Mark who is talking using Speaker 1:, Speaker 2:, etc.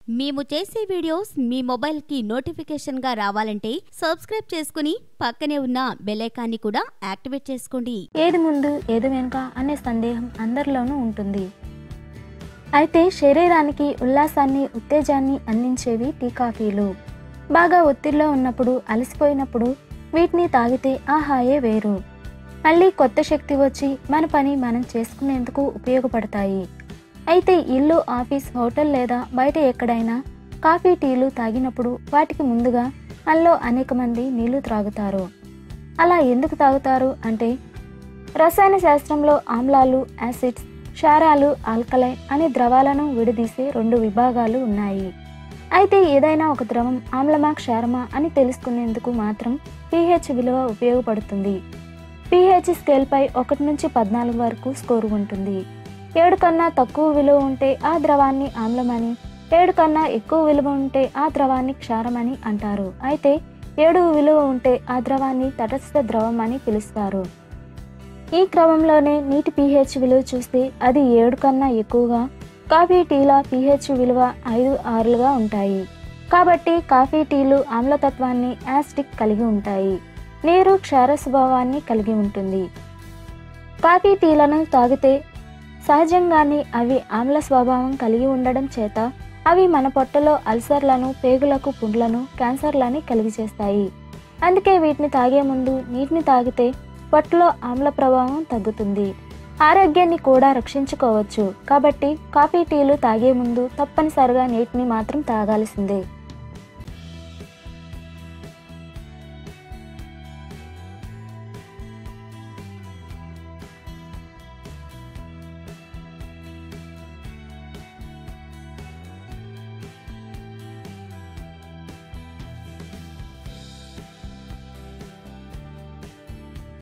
Speaker 1: మేము చేసే వీడియోస్ మీ మొబైల్కి నోటిఫికేషన్గా రావాలంటే సబ్స్క్రైబ్ చేసుకుని పక్కనే ఉన్న బెల్ ఐకాన్ని కూడా యాక్టివేట్ చేసుకోండి.
Speaker 2: ఏది ముందు ఏది వెనుక అనే సందేహం అందరిలోనూ ఉంటుంది. అయితే శరీరానికి ఉల్లాసాన్ని, ఉత్తేజాన్ని అందించేవి టీ కాఫీలు. బాగా ఒత్తిడిలో ఉన్నప్పుడు, అలసిపోయినప్పుడు వీటిని తాగితే ఆ హాయే వేరు. మళ్ళీ కొత్త శక్తి వచ్చి మన పని మనం చేసుకునేందుకు ఉపయోగపడతాయి. అయితే ఇల్లు, ఆఫీస్, హోటల్ లేదా బయట ఎక్కడైనా కాఫీ, టీలు తాగినప్పుడు వాటికి ముందుగా మనలో అనేక మంది నీళ్లు త్రాగుతారు. అలా ఎందుకు తాగుతారు అంటే, రసాయన శాస్త్రంలో ఆమ్లాలు, యాసిడ్స్, క్షారాలు, ఆల్కలైన్ అనే ద్రవాలను విడదీసే 2 విభాగాలు ఉన్నాయి. అయితే ఏదైనా ఒక ద్రవం ఆమ్లమా, క్షారమా అని తెలుసుకునేందుకు మాత్రం pH విలువ ఉపయోగపడుతుంది. pH స్కేల్పై 1 నుంచి 14 వరకు స్కోరు ఉంటుంది. 7 కన్నా తక్కువ విలువ ఉంటే ఆ ద్రవాన్ని ఆమ్లమని, 7 కన్నా ఎక్కువ విలువ ఉంటే ఆ ద్రవాన్ని క్షారమని అంటారు. అయితే 7 విలువ ఉంటే ఆ ద్రవాన్ని తటస్థ ద్రవం అని పిలుస్తారు. ఈ క్రమంలోనే నీటి pH విలువ చూస్తే అది 7 కన్నా ఎక్కువగా, కాఫీ, టీల pH విలువ 5, 6లుగా ఉంటాయి. కాబట్టి కాఫీ, టీలు ఆమ్లతత్వాన్ని, యాసిడిక్ కలిగి ఉంటాయి. నీరు క్షార స్వభావాన్ని కలిగి ఉంటుంది. కాఫీ, టీలను తాగితే సహజంగానే అవి ఆమ్ల స్వభావం కలిగి ఉండడం చేత అవి మన పొట్టలో అల్సర్లను, పేగులకు పుండ్లను, క్యాన్సర్లని కలిగజేస్తాయి. అందుకే వీటిని తాగే ముందు నీటిని తాగితే పొట్టలో ఆమ్ల ప్రభావం తగ్గుతుంది. ఆరోగ్యాన్ని కూడా రక్షించుకోవచ్చు. కాబట్టి కాఫీ, టీలు తాగే ముందు తప్పనిసరిగా నీటిని మాత్రం తాగాల్సిందే.